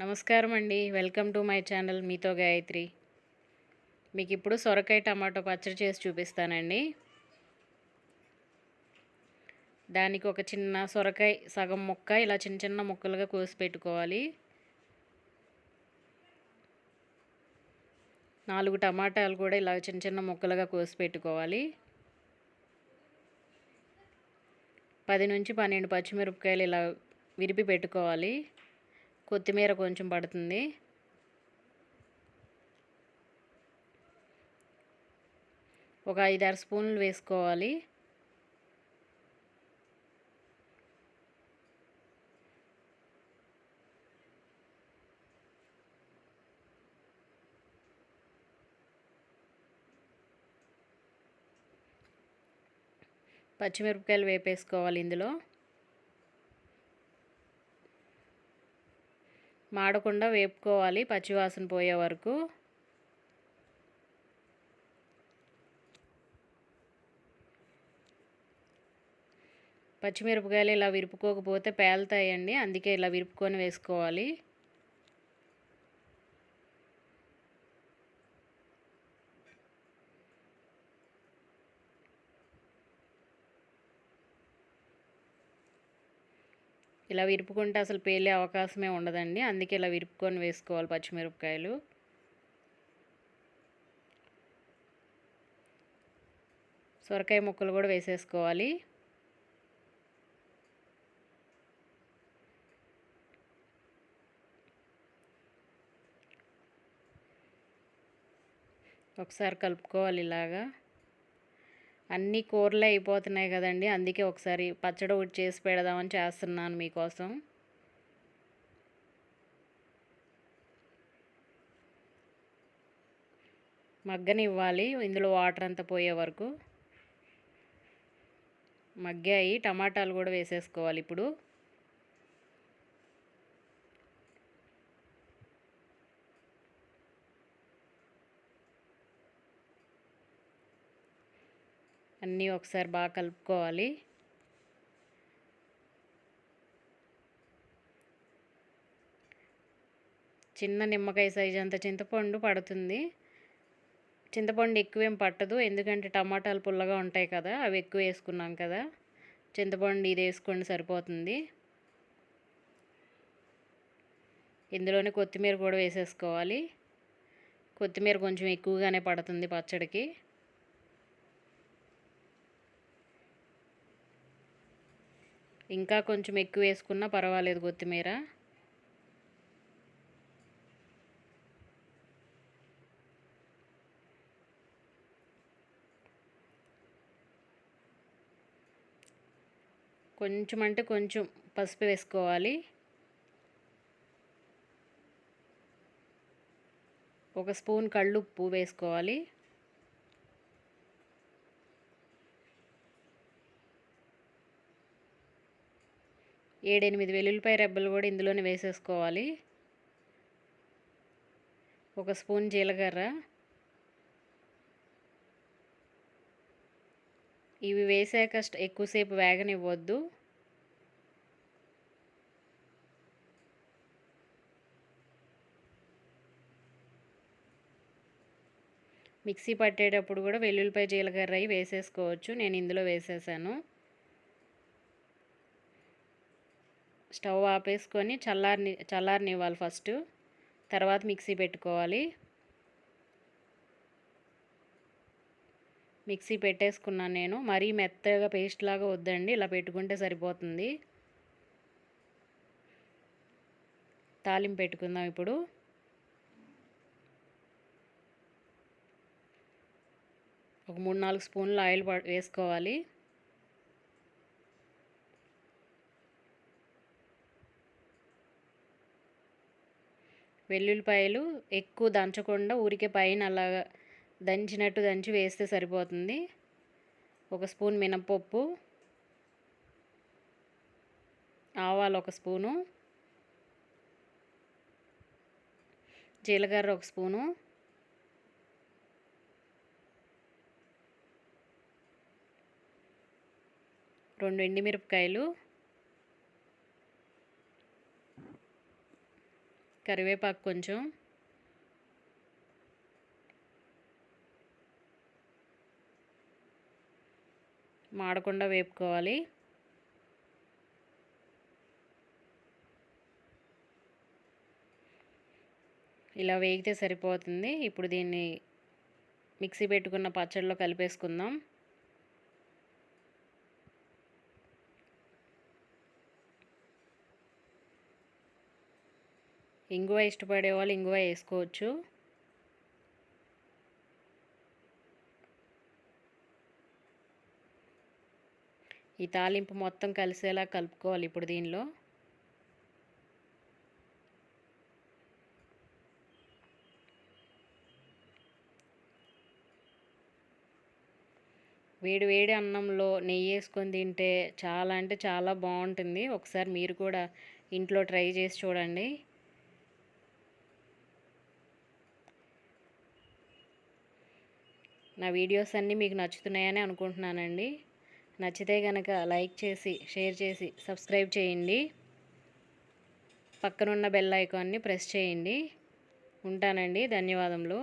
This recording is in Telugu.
నమస్కారం అండి. వెల్కమ్ టు మై ఛానల్ మీతో గాయత్రి. మీకు ఇప్పుడు సొరకాయ టమాటో పచ్చడి చేసి చూపిస్తానండి. దానికి ఒక చిన్న సొరకాయ సగం ముక్క ఇలా చిన్న చిన్న ముక్కలుగా కోసి పెట్టుకోవాలి. 4 టమాటాలు కూడా ఇలా చిన్న చిన్న ముక్కలుగా కోసి పెట్టుకోవాలి. 10 నుంచి 12 పచ్చిమిరపకాయలు ఇలా విరిపి పెట్టుకోవాలి. కొత్తిమీర కొంచెం పడుతుంది. ఒక 5-6 స్పూన్లు వేసుకోవాలి. పచ్చిమిరపకాయలు వేపేసుకోవాలి. ఇందులో మాడకుండా వేపుకోవాలి పచ్చివాసన పోయే వరకు. పచ్చిమిరపకాయలు ఇలా విరుపుకోకపోతే పేలుతాయండి, అందుకే ఇలా విరుపుకొని వేసుకోవాలి. ఇలా విరుపుకుంటే అసలు పేలే అవకాశమే ఉండదండి, అందుకే ఇలా విరుపుకొని వేసుకోవాలి పచ్చిమిరపకాయలు. సొరకాయ ముక్కలు కూడా వేసేసుకోవాలి. ఒకసారి కలుపుకోవాలి ఇలాగా. అన్ని కూరలే అయిపోతున్నాయి కదండి, అందుకే ఒకసారి పచ్చడి ఒకటి చేసి పెడదామని చేస్తున్నాను మీకోసం. మగ్గనివ్వాలి ఇందులో వాటర్ అంతా పోయే వరకు. మగ్గాయి. టమాటాలు కూడా వేసేసుకోవాలి ఇప్పుడు. అన్నీ ఒకసారి బాగా కలుపుకోవాలి. చిన్న నిమ్మకాయ సైజు అంత చింతపండు పడుతుంది. చింతపండు ఎక్కువేం పట్టదు, ఎందుకంటే టమాటాలు పుల్లగా ఉంటాయి కదా, అవి ఎక్కువ వేసుకున్నాం కదా. చింతపండు ఇది వేసుకోండి సరిపోతుంది. ఇందులోనే కొత్తిమీర కూడా వేసేసుకోవాలి. కొత్తిమీర కొంచెం ఎక్కువగానే పడుతుంది పచ్చడికి. ఇంకా కొంచెం ఎక్కువ వేసుకున్నా పర్వాలేదు కొత్తిమీర. కొంచెం అంటే కొంచెం పసుపు వేసుకోవాలి. ఒక స్పూన్ కళ్ళుప్పు వేసుకోవాలి. ఏడెనిమిది వెల్లుల్లిపాయ రెబ్బలు కూడా ఇందులోనే వేసేసుకోవాలి. ఒక స్పూన్ జీలకర్ర. ఇవి వేసాక ఎక్కువసేపు వేగనివ్వద్దు. మిక్సీ పట్టేటప్పుడు కూడా వెల్లుల్లిపాయ జీలకర్ర అవి వేసేసుకోవచ్చు. నేను ఇందులో వేసేసాను. స్టవ్ ఆపేసుకొని చల్లారనివ్వాలి ఫస్ట్, తర్వాత మిక్సీ పెట్టుకోవాలి. మిక్సీ పెట్టేసుకున్నాను నేను. మరీ మెత్తగా పేస్ట్ లాగా వద్దండి, ఇలా పెట్టుకుంటే సరిపోతుంది. తాలింపు పెట్టుకుందాం ఇప్పుడు. ఒక 3-4 స్పూన్లు ఆయిల్ వేసుకోవాలి. వెల్లుల్లిపాయలు ఎక్కువ దంచకుండా ఊరికే పైన అలాగా దంచినట్టు దంచి వేస్తే సరిపోతుంది. ఒక స్పూన్ మినపప్పు, ఆవాలు ఒక స్పూను, జీలకర్ర ఒక స్పూను, రెండు ఎండుమిరపకాయలు, కరివేపాకు కొంచెం, మాడకుండా వేపుకోవాలి. ఇలా వేగితే సరిపోతుంది. ఇప్పుడు దీన్ని మిక్సీ పెట్టుకున్న పచ్చడిలో కలిపేసుకుందాం. ఇంగువ ఇష్టపడే వాళ్ళు ఇంగువ వేసుకోవచ్చు. ఈ తాలింపు మొత్తం కలిసేలా కలుపుకోవాలి ఇప్పుడు దీనిలో. వేడి వేడి అన్నంలో నెయ్యి వేసుకొని తింటే చాలా అంటే చాలా బాగుంటుంది. ఒకసారి మీరు కూడా ఇంట్లో ట్రై చేసి చూడండి. నా వీడియోస్ అన్నీ మీకు నచ్చుతున్నాయని అనుకుంటున్నానండి. నచ్చితే కనుక లైక్ చేసి, షేర్ చేసి, సబ్స్క్రైబ్ చేయండి. పక్కనున్న బెల్ ఐకాన్ని ప్రెస్ చేయండి. ఉంటానండి. ధన్యవాదములు.